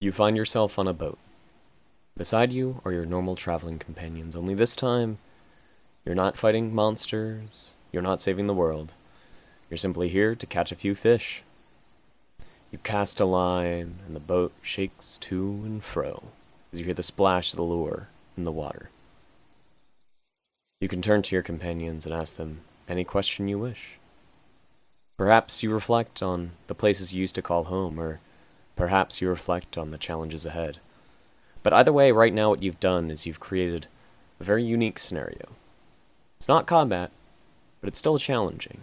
You find yourself on a boat. Beside you are your normal traveling companions, only this time, you're not fighting monsters, you're not saving the world. You're simply here to catch a few fish. You cast a line, and the boat shakes to and fro as you hear the splash of the lure in the water. You can turn to your companions and ask them any question you wish. Perhaps you reflect on the places you used to call home, or perhaps you reflect on the challenges ahead. But either way, right now what you've done is you've created a very unique scenario. It's not combat, but it's still challenging.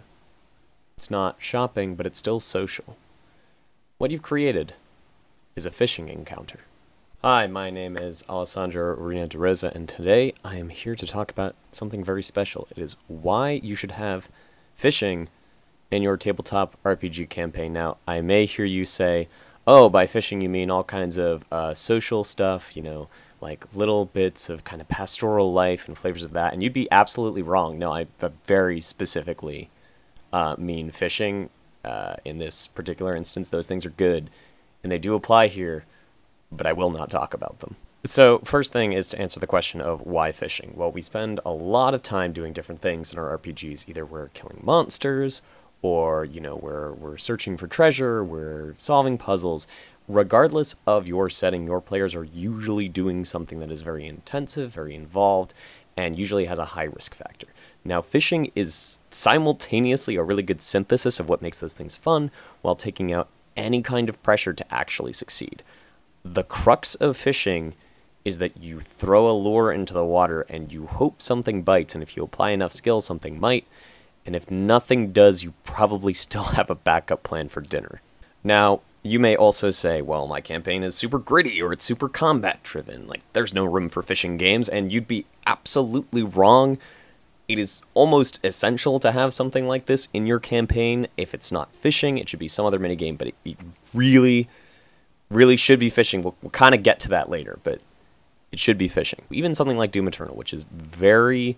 It's not shopping, but it's still social. What you've created is a fishing encounter. Hi, my name is Alessandro Urena de Rosa, and today I am here to talk about something very special. It is why you should have fishing in your tabletop RPG campaign. Now, I may hear you say, oh, by fishing you mean all kinds of social stuff, like little bits of kind of pastoral life and flavors of that, and you'd be absolutely wrong. No, I very specifically mean fishing. In this particular instance, those things are good, and they do apply here, but I will not talk about them. So, first thing is to answer the question of why fishing. Well, we spend a lot of time doing different things in our RPGs. Either we're killing monsters, or, we're searching for treasure, we're solving puzzles. Regardless of your setting, your players are usually doing something that is very intensive, very involved, and usually has a high risk factor. Now, fishing is simultaneously a really good synthesis of what makes those things fun, while taking out any kind of pressure to actually succeed. The crux of fishing is that you throw a lure into the water and you hope something bites, and if you apply enough skill, something might. And if nothing does, you probably still have a backup plan for dinner. Now, you may also say, well, my campaign is super gritty or it's super combat-driven. Like, there's no room for fishing games, and you'd be absolutely wrong. It is almost essential to have something like this in your campaign. If it's not fishing, it should be some other minigame, but it really, really should be fishing. We'll kind of get to that later, but it should be fishing. Even something like Doom Eternal, which is very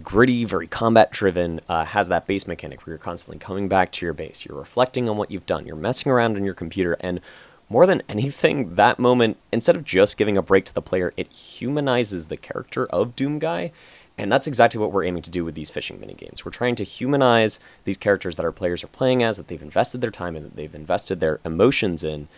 gritty, very combat-driven, has that base mechanic where you're constantly coming back to your base. You're reflecting on what you've done. You're messing around on your computer, and more than anything, that moment, instead of just giving a break to the player, it humanizes the character of Doom Guy, and that's exactly what we're aiming to do with these fishing minigames. We're trying to humanize these characters that our players are playing as, that they've invested their time in, that they've invested their emotions in,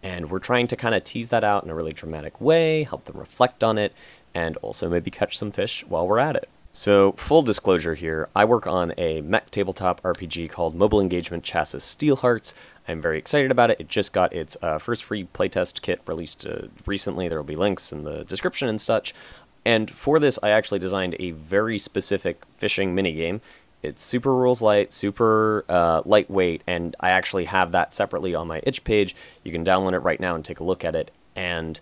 and we're trying to kind of tease that out in a really dramatic way, help them reflect on it, and also maybe catch some fish while we're at it. So, full disclosure here, I work on a mech tabletop RPG called Mobile Engagement Chassis Steelhearts. I'm very excited about it. It just got its first free playtest kit released recently. There will be links in the description and such. And for this, I actually designed a very specific fishing minigame. It's super rules light, super lightweight, and I actually have that separately on my itch page. You can download it right now and take a look at it. And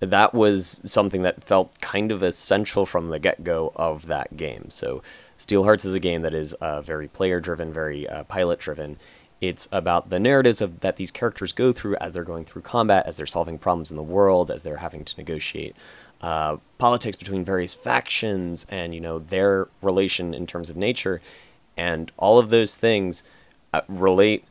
that was something that felt kind of essential from the get-go of that game. So Steelhearts is a game that is very player-driven, very pilot-driven. It's about the narratives that these characters go through as they're going through combat, as they're solving problems in the world, as they're having to negotiate politics between various factions, and, their relation in terms of nature. And all of those things relate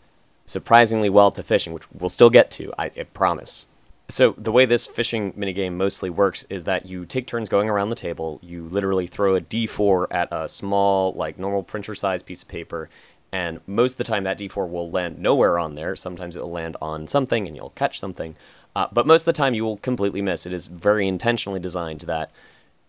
surprisingly well to fishing, which we'll still get to, I promise. So the way this fishing minigame mostly works is that you take turns going around the table. You literally throw a D4 at a small, like normal printer-sized piece of paper, and most of the time that D4 will land nowhere on there. Sometimes it will land on something and you'll catch something, but most of the time you will completely miss. It is very intentionally designed that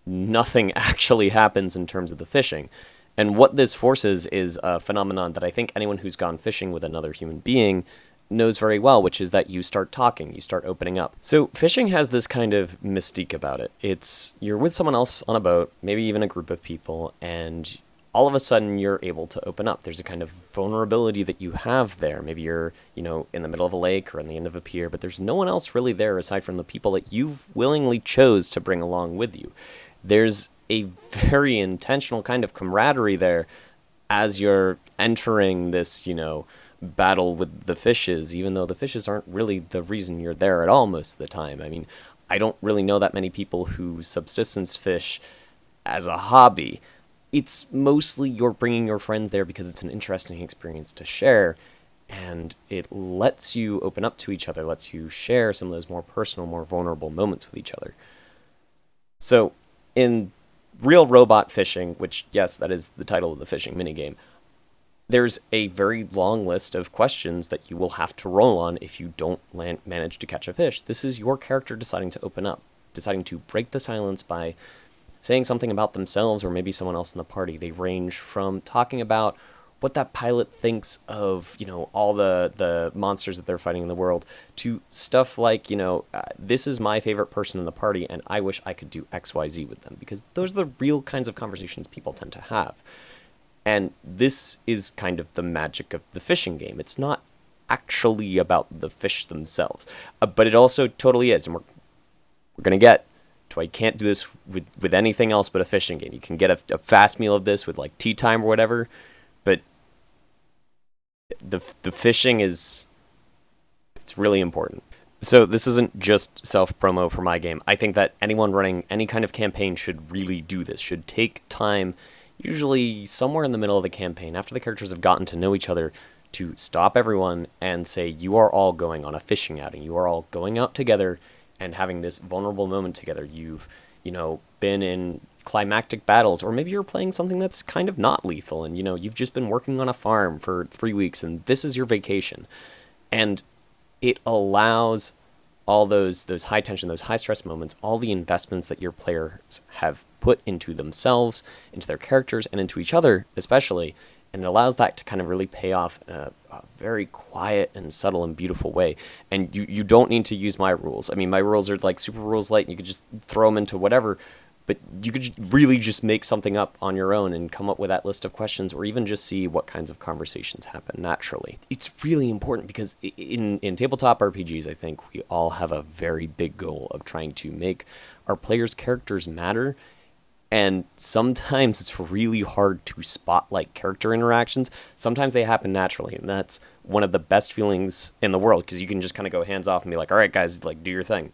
nothing actually happens in terms of the fishing. And what this forces is a phenomenon that I think anyone who's gone fishing with another human being knows very well, which is that you start talking, you start opening up. So fishing has this kind of mystique about it. You're with someone else on a boat, maybe even a group of people, and all of a sudden you're able to open up. There's a kind of vulnerability that you have there. Maybe you're, in the middle of a lake or on the end of a pier, but there's no one else really there aside from the people that you've willingly chose to bring along with you. There's a very intentional kind of camaraderie there as you're entering this, battle with the fishes, even though the fishes aren't really the reason you're there at all most of the time. I mean, I don't really know that many people who subsistence fish as a hobby. It's mostly you're bringing your friends there because it's an interesting experience to share, and it lets you open up to each other, lets you share some of those more personal, more vulnerable moments with each other. So, in real robot fishing, which, yes, that is the title of the fishing minigame, there's a very long list of questions that you will have to roll on if you don't manage to catch a fish. This is your character deciding to open up, deciding to break the silence by saying something about themselves or maybe someone else in the party. They range from talking about what that pilot thinks of, all the monsters that they're fighting in the world, to stuff like, this is my favorite person in the party and I wish I could do XYZ with them, because those are the real kinds of conversations people tend to have. And this is kind of the magic of the fishing game. It's not actually about the fish themselves, but it also totally is. And we're going to get to why you can't do this with anything else but a fishing game. You can get a fast meal of this with like tea time or whatever, but the fishing it's really important. So this isn't just self-promo for my game. I think that anyone running any kind of campaign should really do this, should take time, usually somewhere in the middle of the campaign, after the characters have gotten to know each other, to stop everyone and say, you are all going on a fishing outing. You are all going out together and having this vulnerable moment together. You've, been in climactic battles, or maybe you're playing something that's kind of not lethal, and, you've just been working on a farm for 3 weeks, and this is your vacation. And it allows all those high tension, those high stress moments, all the investments that your players have put into themselves, into their characters, and into each other especially, and it allows that to kind of really pay off in a very quiet and subtle and beautiful way. And you don't need to use my rules. I mean, my rules are like super rules light, and you could just throw them into whatever, but you could really just make something up on your own and come up with that list of questions, or even just see what kinds of conversations happen naturally. It's really important because in tabletop RPGs, I think we all have a very big goal of trying to make our players' characters matter. And sometimes it's really hard to spotlight character interactions. Sometimes they happen naturally, and that's one of the best feelings in the world, because you can just kind of go hands off and be like, all right, guys, like, do your thing.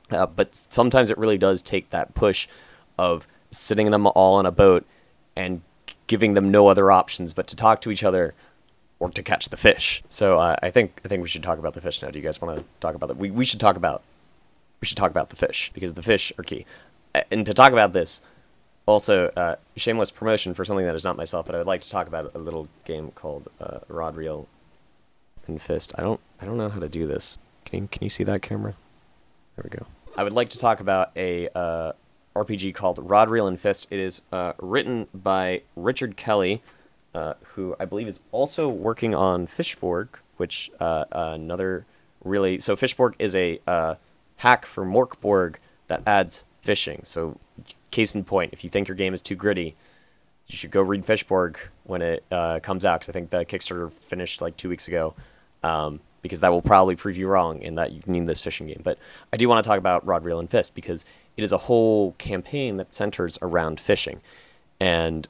But sometimes it really does take that push of sitting them all on a boat and giving them no other options but to talk to each other or to catch the fish. So I think we should talk about the fish now. Do you guys want to talk about that? We should talk about the fish, because the fish are key. And to talk about this, also, shameless promotion for something that is not myself, but I would like to talk about a little game called Rod, Reel, and Fist. I don't know how to do this. Can you see that camera? There we go. I would like to talk about a RPG called Rod, Reel, and Fist. It is written by Richard Kelly, who I believe is also working on Fishborg, which another really... So Fishborg is a hack for Morkborg that adds fishing. So case in point, if you think your game is too gritty, you should go read Fishborg when it comes out, because I think the Kickstarter finished like 2 weeks ago, because that will probably prove you wrong in that you need this fishing game. But I do want to talk about Rod, Reel, and Fist, because it is a whole campaign that centers around fishing. And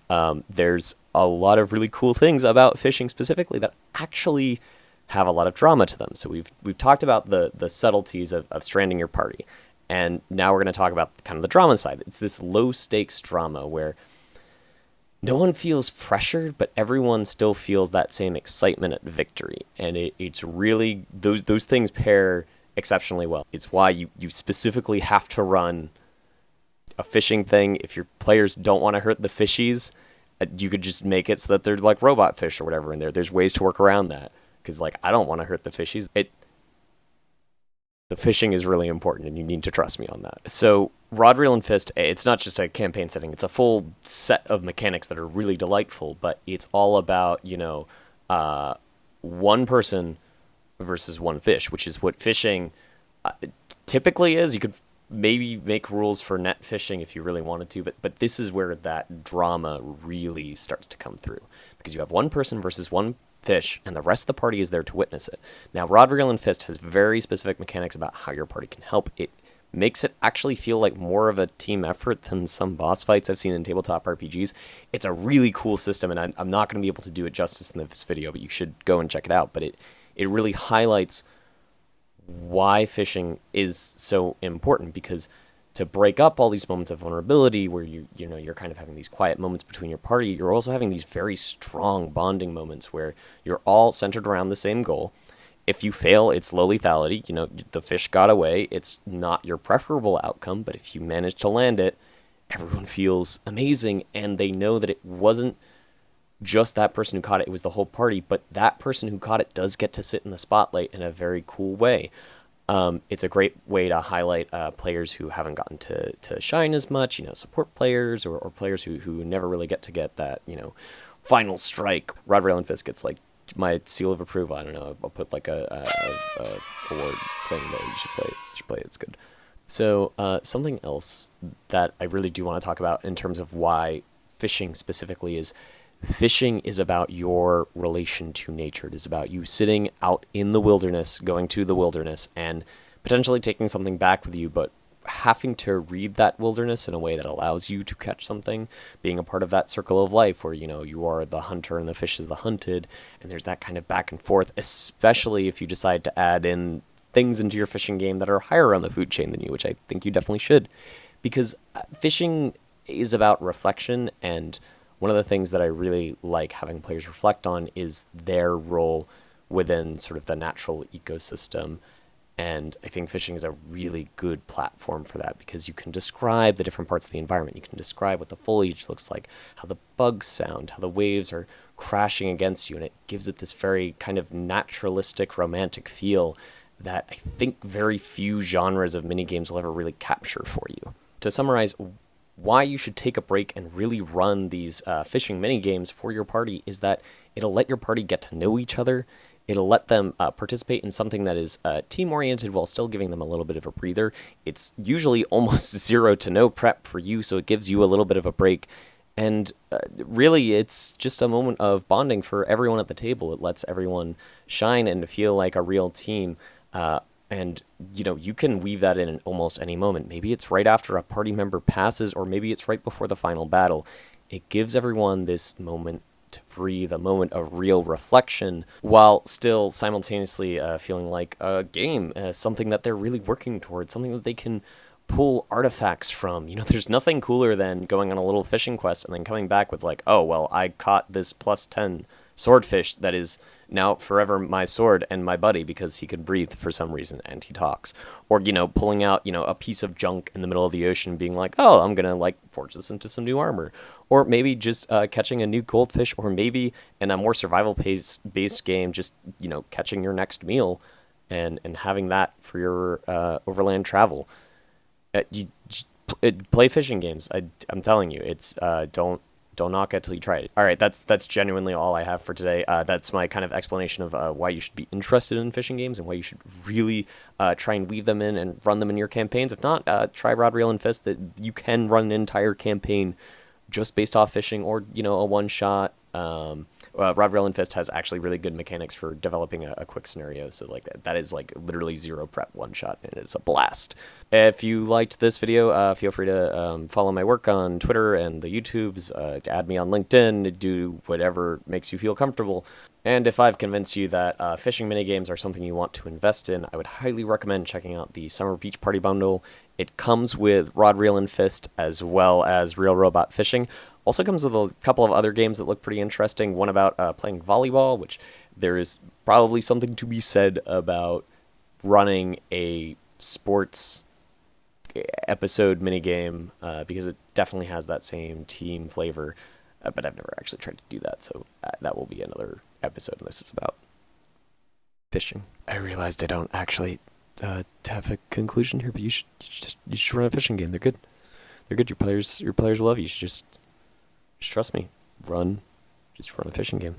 there's a lot of really cool things about fishing specifically that actually have a lot of drama to them. So we've talked about the subtleties of stranding your party. And now we're going to talk about kind of the drama side. It's this low-stakes drama where no one feels pressured, but everyone still feels that same excitement at victory. And it's really... Those things pair exceptionally well. It's why you specifically have to run a fishing thing. If your players don't want to hurt the fishies, you could just make it so that they're like robot fish or whatever in there. There's ways to work around that. Because, like, I don't want to hurt the fishies. The fishing is really important, and you need to trust me on that. So, Rod, Reel, and Fist, it's not just a campaign setting. It's a full set of mechanics that are really delightful, but it's all about, one person versus one fish, which is what fishing typically is. You could maybe make rules for net fishing if you really wanted to, but this is where that drama really starts to come through, because you have one person versus one fish, and the rest of the party is there to witness it. Now, Rod, Reel, and Fist has very specific mechanics about how your party can help. It makes it actually feel like more of a team effort than some boss fights I've seen in tabletop RPGs. It's a really cool system, and I'm not going to be able to do it justice in this video, but you should go and check it out. But it really highlights why fishing is so important, because to break up all these moments of vulnerability where you're kind of having these quiet moments between your party, you're also having these very strong bonding moments where you're all centered around the same goal. If you fail, it's low lethality. The fish got away. It's not your preferable outcome, but if you manage to land it, everyone feels amazing, and they know that it wasn't just that person who caught it, it was the whole party, but that person who caught it does get to sit in the spotlight in a very cool way. It's a great way to highlight players who haven't gotten to shine as much, support players or players who never really get that, final strike. Rod, Rail, and Fist gets like my seal of approval. I don't know. I'll put like a award thing there. You should play it. You should play it. It's good. So something else that I really do want to talk about in terms of why fishing specifically is fishing is about your relation to nature. It is about you sitting out in the wilderness, going to the wilderness, and potentially taking something back with you, but having to read that wilderness in a way that allows you to catch something, being a part of that circle of life where, you are the hunter and the fish is the hunted, and there's that kind of back and forth, especially if you decide to add in things into your fishing game that are higher on the food chain than you, which I think you definitely should, because fishing is about reflection, and one of the things that I really like having players reflect on is their role within sort of the natural ecosystem. And I think fishing is a really good platform for that because you can describe the different parts of the environment. You can describe what the foliage looks like, how the bugs sound, how the waves are crashing against you. And it gives it this very kind of naturalistic, romantic feel that I think very few genres of minigames will ever really capture for you. To summarize, why you should take a break and really run these fishing mini games for your party is that it'll let your party get to know each other. It'll let them participate in something that is team-oriented while still giving them a little bit of a breather. It's usually almost zero to no prep for you, so it gives you a little bit of a break. And really, it's just a moment of bonding for everyone at the table. It lets everyone shine and feel like a real team. And, you can weave that in almost any moment. Maybe it's right after a party member passes, or maybe it's right before the final battle. It gives everyone this moment to breathe, a moment of real reflection, while still simultaneously feeling like a game, something that they're really working towards, something that they can pull artifacts from. There's nothing cooler than going on a little fishing quest and then coming back with like, oh, well, I caught this +10 swordfish that is now forever my sword and my buddy because he can breathe for some reason and he talks. Or, pulling out, a piece of junk in the middle of the ocean being like, oh, I'm going to forge this into some new armor. Or maybe just catching a new goldfish, or maybe in a more survival-based game, just, catching your next meal and having that for your overland travel. Play fishing games. I'm telling you, it's don't knock it till you try it. All right, that's genuinely all I have for today. That's my kind of explanation of why you should be interested in fishing games and why you should really try and weave them in and run them in your campaigns. If not, try Rod, Reel, and Fist. That you can run an entire campaign just based off fishing, or a one-shot. Rod, Reel, and Fist has actually really good mechanics for developing a quick scenario, so that is literally zero prep, one shot, and it's a blast. If you liked this video, feel free to follow my work on Twitter and the YouTubes, add me on LinkedIn, do whatever makes you feel comfortable. And if I've convinced you that fishing minigames are something you want to invest in, I would highly recommend checking out the Summer Beach Party Bundle. It comes with Rod, Reel, and Fist, as well as Real Robot Fishing. Also comes with a couple of other games that look pretty interesting. One about playing volleyball, which there is probably something to be said about running a sports episode minigame, because it definitely has that same team flavor. But I've never actually tried to do that, so that will be another episode, and this is about fishing. I realized I don't actually have a conclusion here, but you should run a fishing game. They're good. They're good. Your players will love you. You should just trust me. Just run a fishing game.